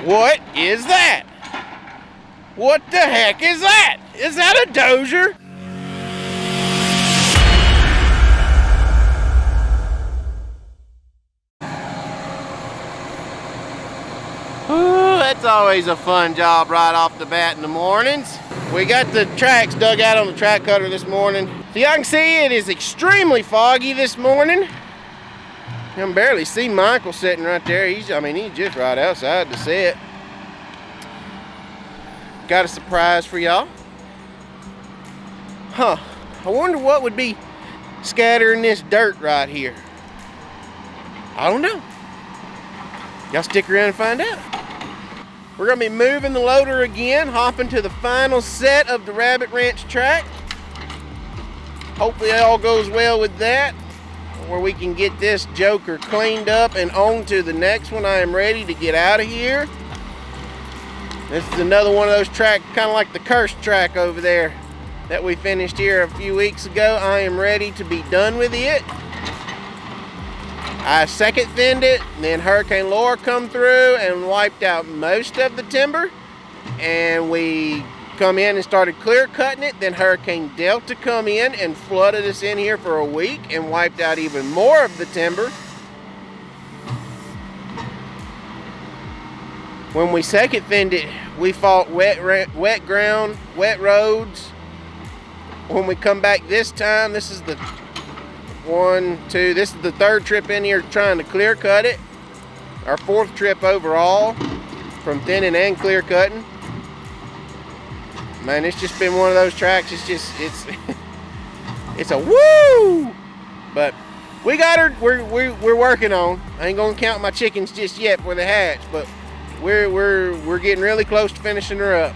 What is that? What the heck is that? Is that a Dozer? Ooh, that's always a fun job right off the bat in the mornings. We got the tracks dug out on the track cutter this morning. So y'all can see it is extremely foggy this morning. You can barely see Michael sitting right there. He's just right outside to see it. Got a surprise for y'all. I wonder what would be scattering this dirt right here. I don't know. Y'all stick around and find out. We're gonna be moving the loader again, hopping to the final set of the Rabbit Ranch track. Hopefully all goes well with that, where we can get this joker cleaned up and on to the next one. I am ready to get out of here. This is another one of those tracks, kind of like the cursed track over there that we finished here a few weeks ago. I am ready to be done with it. I second thinned it, and then Hurricane Laura come through and wiped out most of the timber. And we come in and started clear cutting it. Then Hurricane Delta come in and flooded us in here for a week and wiped out even more of the timber. When we second thinned it, we fought wet ground, wet roads. When we come back this time, this is the this is the third trip in here trying to clear cut it. Our fourth trip overall from thinning and clear cutting. Man, it's just been one of those tracks. It's a woo! But we got her. We're working on. I ain't gonna count my chickens just yet for the hatch, but we're getting really close to finishing her up.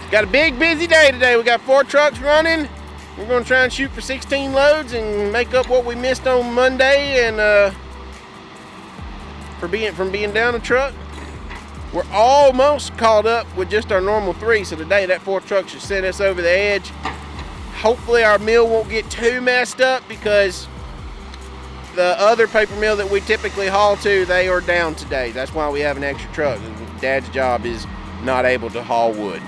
Got a big busy day today. We got 4 trucks running. We're gonna try and shoot for 16 loads and make up what we missed on Monday and from being down a truck. We're almost caught up with just our normal 3, so today that 4 truck should send us over the edge. Hopefully our mill won't get too messed up because the other paper mill that we typically haul to, they are down today. That's why we have an extra truck. Dad's job is not able to haul wood.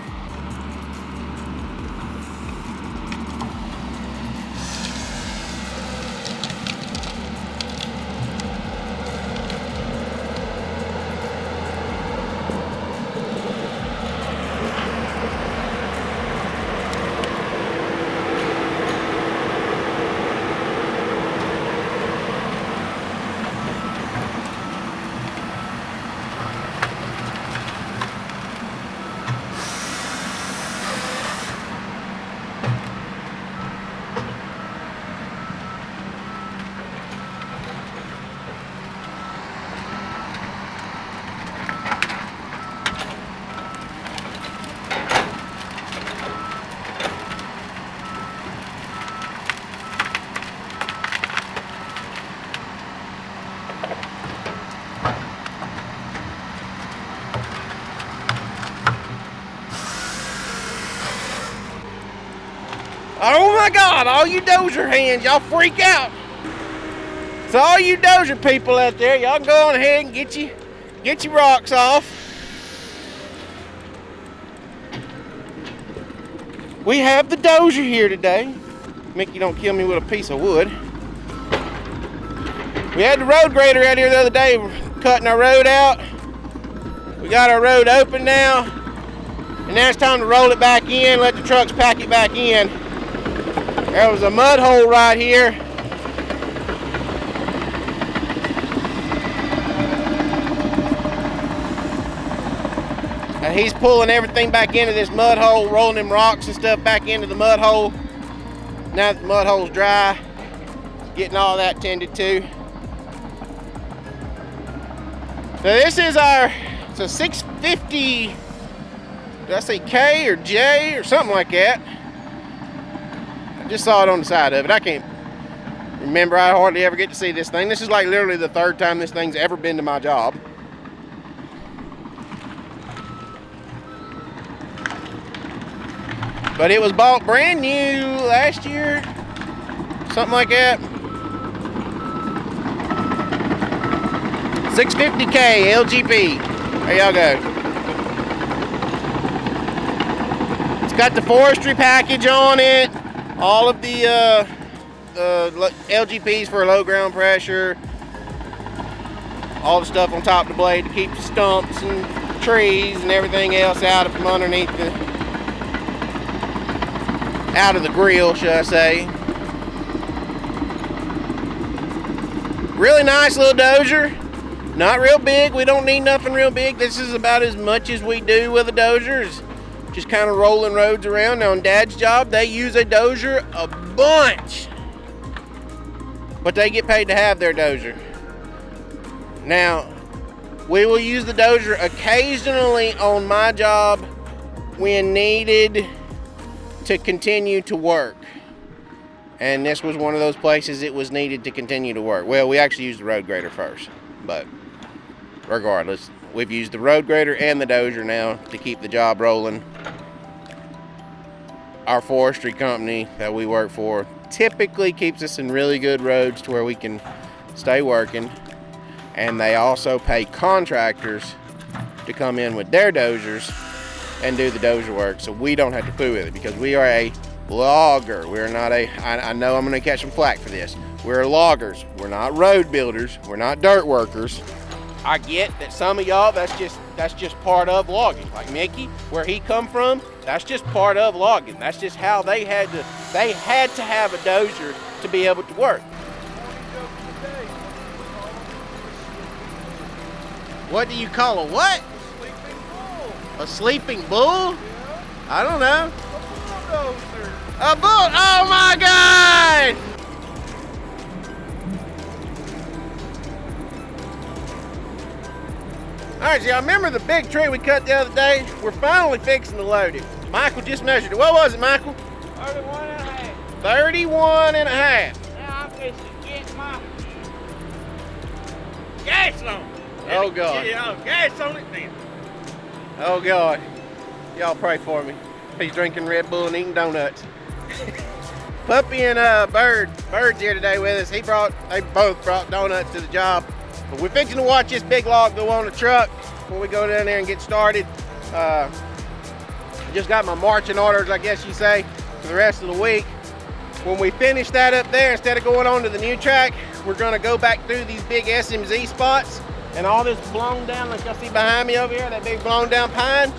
Oh my God, all you dozer hands, y'all freak out. So all you dozer people out there, y'all go on ahead and get your rocks off. We have the dozer here today. Mickey, don't kill me with a piece of wood. We had the road grader out here the other day cutting our road out. We got our road open now. And now it's time to roll it back in, let the trucks pack it back in. There was a mud hole right here. And he's pulling everything back into this mud hole, rolling them rocks and stuff back into the mud hole. Now that the mud hole's dry, getting all that tended to. So this is it's a 650, did I say K or J or something like that? I just saw it on the side of it. I can't remember. I hardly ever get to see this thing. This is like literally the 3rd time this thing's ever been to my job. But it was bought brand new last year, something like that. 650K LGP. There y'all go. It's got the forestry package on it. All of the LGPs for low ground pressure. All the stuff on top of the blade to keep the stumps and trees and everything else out from underneath the, out of the grill, should I say. Really nice little dozer. Not real big. We don't need nothing real big. This is about as much as we do with a dozer. Is just kind of rolling roads around. Now on Dad's job, they use a dozer a bunch. But they get paid to have their dozer. Now, we will use the dozer occasionally on my job when needed to continue to work. And this was one of those places it was needed to continue to work. Well, we actually used the road grader first, but regardless, we've used the road grader and the dozer now to keep the job rolling. Our forestry company that we work for typically keeps us in really good roads to where we can stay working. And they also pay contractors to come in with their dozers and do the dozer work, so we don't have to fool with it, because we are a logger. We're not a, I know I'm gonna catch some flack for this. We're loggers. We're not road builders. We're not dirt workers. I get that some of y'all, that's just part of logging. Like Mickey, where he come from, that's just part of logging. That's just how they had to have a dozer to be able to work. What do you call a what? A sleeping bull? Yeah. I don't know. A bulldozer. A bull? Oh my God! All right, so y'all remember the big tree we cut the other day? We're finally fixing to load it. Michael just measured it. What was it, Michael? 31 and a half. 31 and a half. Now I'm fixing to get my gas on. Oh God. Yeah, gas on it then. Oh God. Y'all pray for me. He's drinking Red Bull and eating donuts. Puppy and Bird's here today with us. They both brought donuts to the job. But we're fixing to watch this big log go on the truck before we go down there and get started. Just got my marching orders, I guess you say, for the rest of the week. When we finish that up there, instead of going on to the new track, we're gonna go back through these big SMZ spots. And all this blown down, like y'all see behind me over here, that big blown down pine,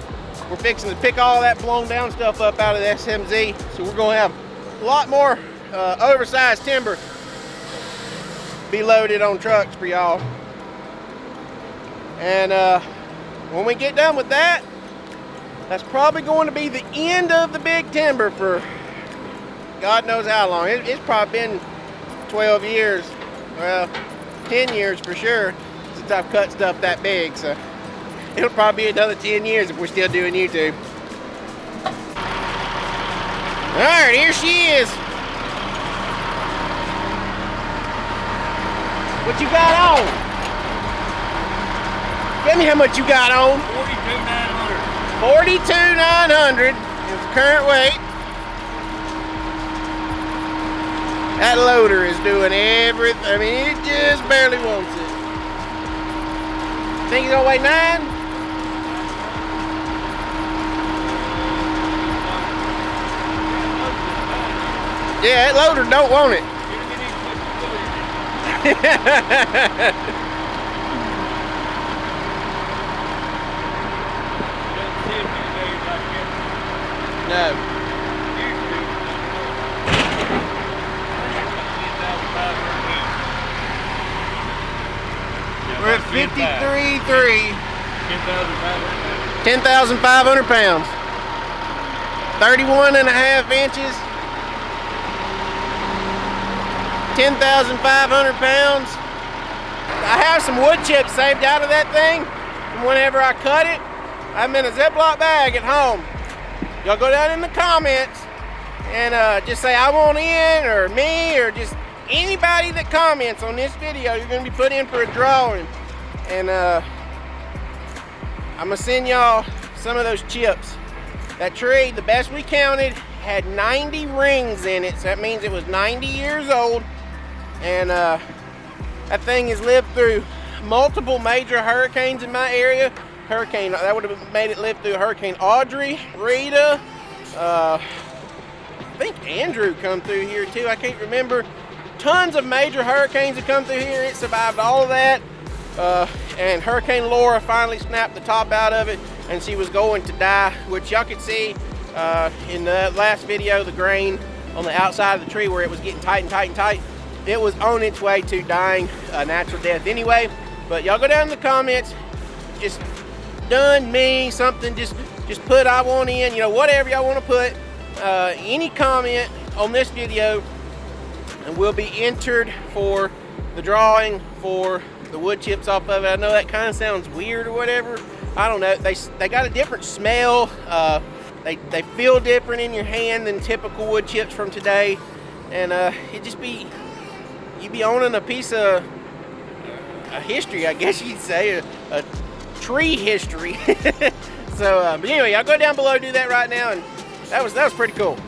we're fixing to pick all that blown down stuff up out of the SMZ. So we're gonna have a lot more oversized timber be loaded on trucks for y'all. And when we get done with that, that's probably going to be the end of the big timber for God knows how long. It's probably been 12 years, well, 10 years for sure, since I've cut stuff that big, so it'll probably be another 10 years if we're still doing YouTube. All right, here she is. What you got on? Tell me how much you got on. 42,900. 42,900 is the current weight. That loader is doing everything. I mean, it just barely wants it. Think it's gonna weigh 9? Yeah, that loader don't want it. No. We're at 53.3. 10,500 pounds. 31 and a half inches. 10,500 pounds. I have some wood chips saved out of that thing from whenever I cut it. I'm in a Ziploc bag at home. Y'all go down in the comments and just say I want in, or me, or just anybody that comments on this video. You're gonna be put in for a drawing, and I'm gonna send y'all some of those chips. That tree, the best we counted, had 90 rings in it, so that means it was 90 years old. And that thing has lived through multiple major hurricanes in my area. Hurricane, that would have made it live through Hurricane Audrey, Rita, I think Andrew come through here too, I can't remember. Tons of major hurricanes have come through here. It survived all of that. And Hurricane Laura finally snapped the top out of it, and she was going to die, which y'all could see in the last video, the grain on the outside of the tree where it was getting tight and tight and tight. It was on its way to dying a natural death anyway. But y'all go down in the comments, just done me something, just put I want in, you know, whatever y'all want to put, any comment on this video, and will be entered for the drawing for the wood chips off of it. I know that kind of sounds weird or whatever. I don't know. They got a different smell. They feel different in your hand than typical wood chips from today, and it just be, you be owning a piece of a history, I guess you'd say, a tree history. So, but anyway, y'all go down below, do that right now, and that was pretty cool.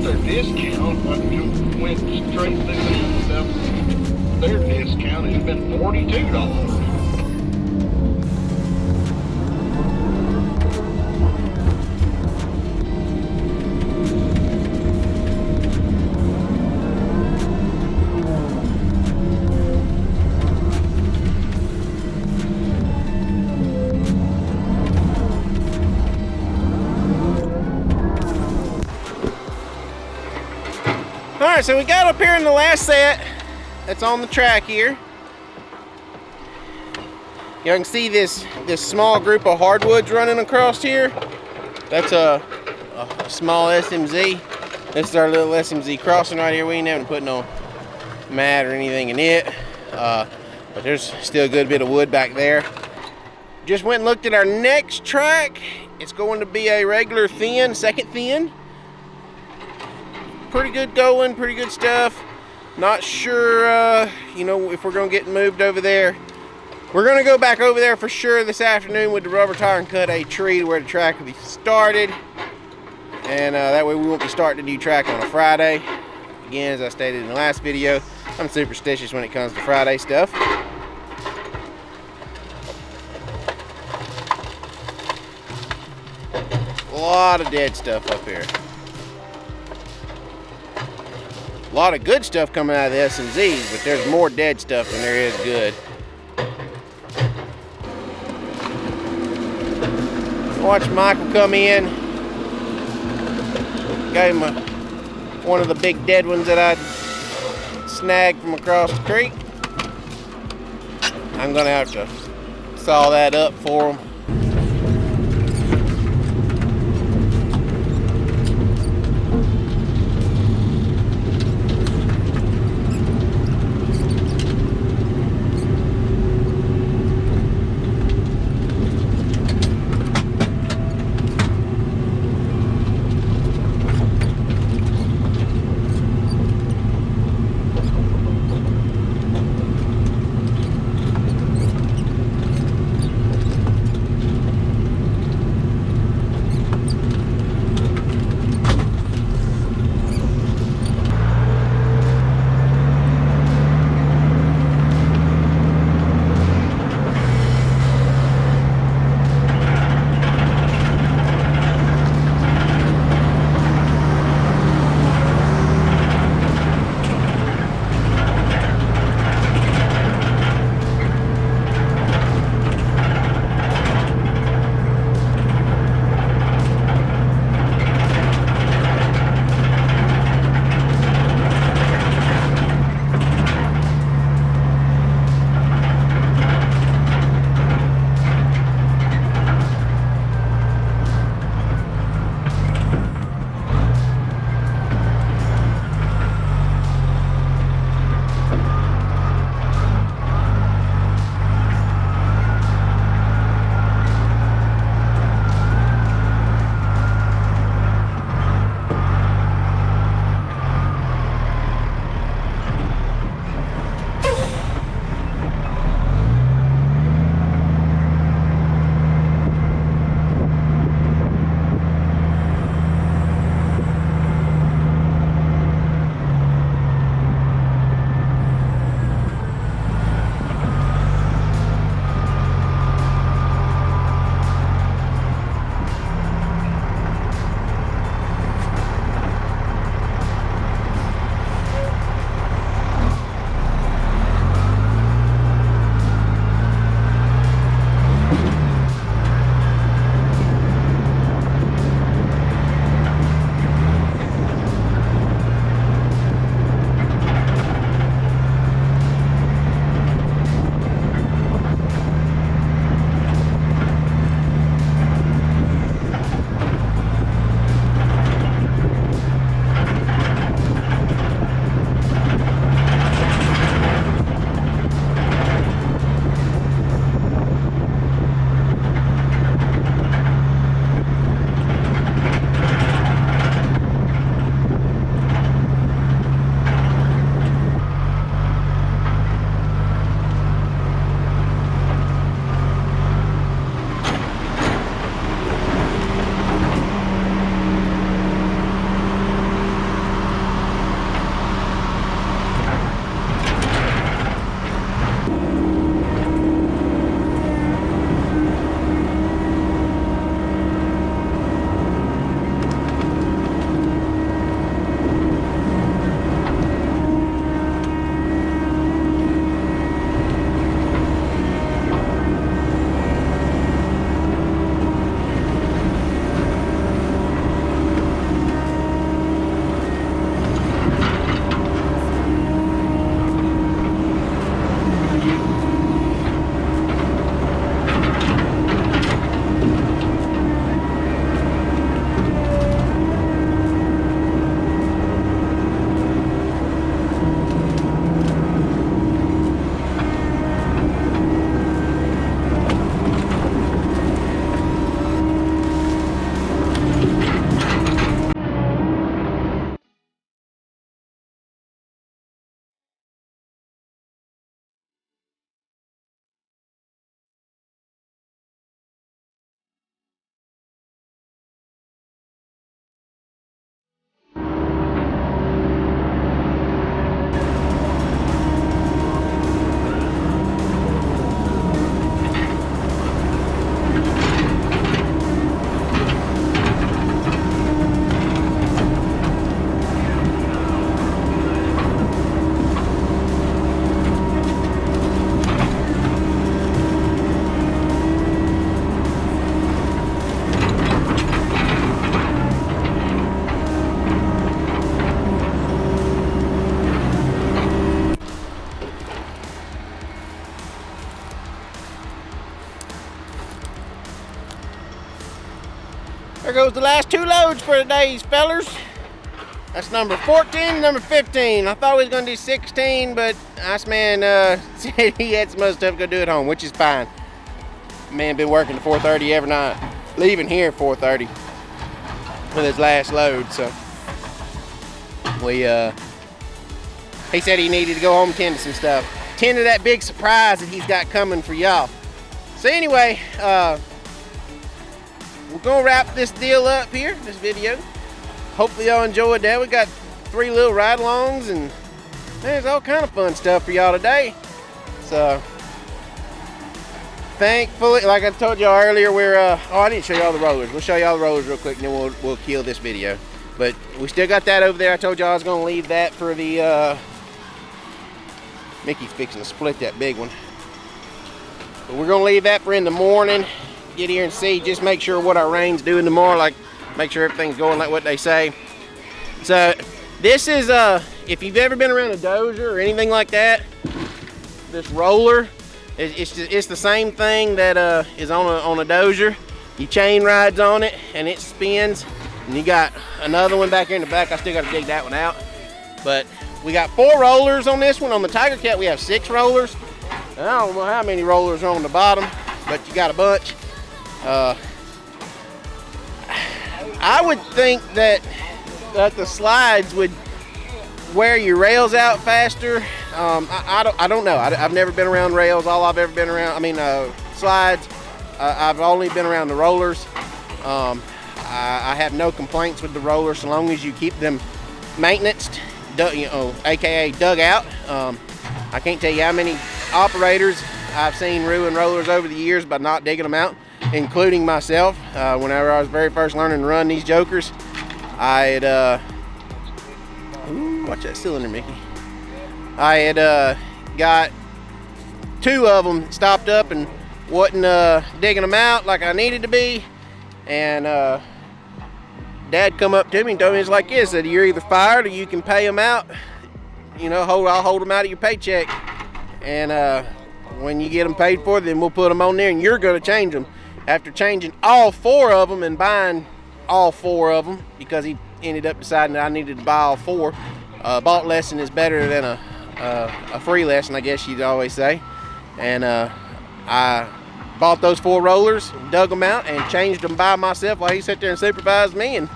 Their discount, I just went straight through and stuff. Their discount has been $42. Alright, so we got up here in the last set that's on the track here. You can see this small group of hardwoods running across here. That's a small SMZ. This is our little SMZ crossing right here. We ain't having to put no mat or anything in it. But there's still a good bit of wood back there. Just went and looked at our next track. It's going to be a regular thin, second thin. Pretty good going, pretty good stuff. Not sure, you know, if we're gonna get moved over there. We're gonna go back over there for sure this afternoon with the rubber tire and cut a tree to where the track will be started. And that way we won't be starting a new track on a Friday. Again, as I stated in the last video, I'm superstitious when it comes to Friday stuff. A lot of dead stuff up here. A lot of good stuff coming out of the SMZs, but there's more dead stuff than there is good. Watch Michael come in. Gave him one of the big dead ones that I snagged from across the creek. I'm gonna have to saw that up for him. last 2 loads for today's fellers. That's number 14 and number 15. I thought we was gonna do 16, but this man said he had some other stuff to go do at home, which is fine. Man been working to 4:30 every night, leaving here at 4:30 with his last load. So he said he needed to go home and tend to some stuff. Tend to that big surprise that he's got coming for y'all. So anyway, we're gonna wrap this deal up here, this video. Hopefully y'all enjoyed that. We got 3 little ride-alongs, and there's all kind of fun stuff for y'all today. So thankfully, like I told y'all earlier, we're oh, I didn't show y'all the rollers. We'll show y'all the rollers real quick, and then we'll kill this video. But we still got that over there. I told y'all I was gonna leave that for the Mickey's fixing to split that big one. But we're gonna leave that for in the morning. Get here and see, just make sure what our rain's doing tomorrow, like make sure everything's going like what they say. So this is if you've ever been around a dozer or anything like that, this roller, it's the same thing that is on a dozer. You chain rides on it and it spins, and you got another one back here in the back. I still got to dig that one out. But we got 4 rollers on this one. On the Tigercat we have 6 rollers. I don't know how many rollers are on the bottom, but you got a bunch. I would think that the slides would wear your rails out faster. I don't know. I've never been around rails. All I've ever been around, slides. I've only been around the rollers. I have no complaints with the rollers so long as you keep them maintenanced, aka dug out. I can't tell you how many operators I've seen ruin rollers over the years by not digging them out, including myself. Whenever I was very first learning to run these jokers, I had ooh, watch that cylinder, Mickey. I had got 2 of them stopped up and wasn't digging them out like I needed to be, and Dad come up to me and told me it's like this, that you're either fired or you can pay them out. You know, I'll hold them out of your paycheck, and when you get them paid for, then we'll put them on there and you're going to change them. After changing all 4 of them and buying all 4 of them, because he ended up deciding that I needed to buy all 4. Bought lesson is better than a free lesson, I guess you'd always say. And I bought those 4 rollers, dug them out, and changed them by myself while he sat there and supervised me. And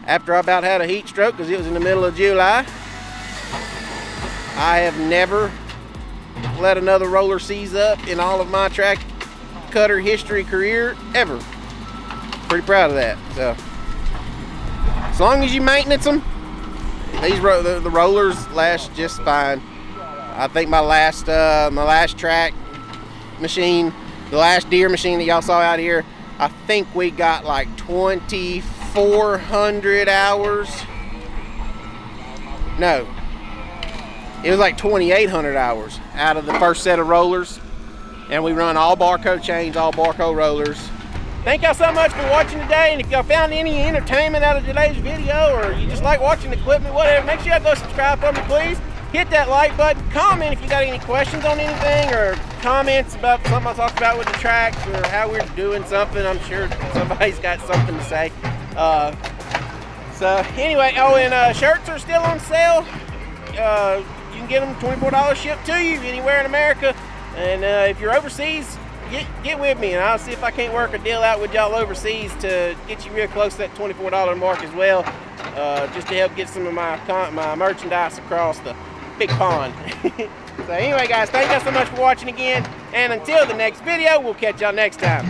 after I about had a heat stroke, because it was in the middle of July, I have never let another roller seize up in all of my track cutter history career ever. Pretty proud of that. So as long as you maintenance them, the rollers last just fine. I think my last track machine, the last Deere machine that y'all saw out here, I think we got like 2,400 hours. No, it was like 2,800 hours out of the first set of rollers. And we run all Barco chains, all Barco rollers. Thank y'all so much for watching today, and if y'all found any entertainment out of today's video, or you just like watching the equipment, whatever, make sure y'all go subscribe for me, please. Hit that like button, comment if you got any questions on anything, or comments about something I talked about with the tracks, or how we're doing something. I'm sure somebody's got something to say. So anyway, oh, and shirts are still on sale. You can get them $24 shipped to you anywhere in America. And if you're overseas, get with me, and I'll see if I can't work a deal out with y'all overseas to get you real close to that $24 mark as well, just to help get some of my merchandise across the big pond. So anyway, guys, thank y'all so much for watching again, and until the next video, we'll catch y'all next time.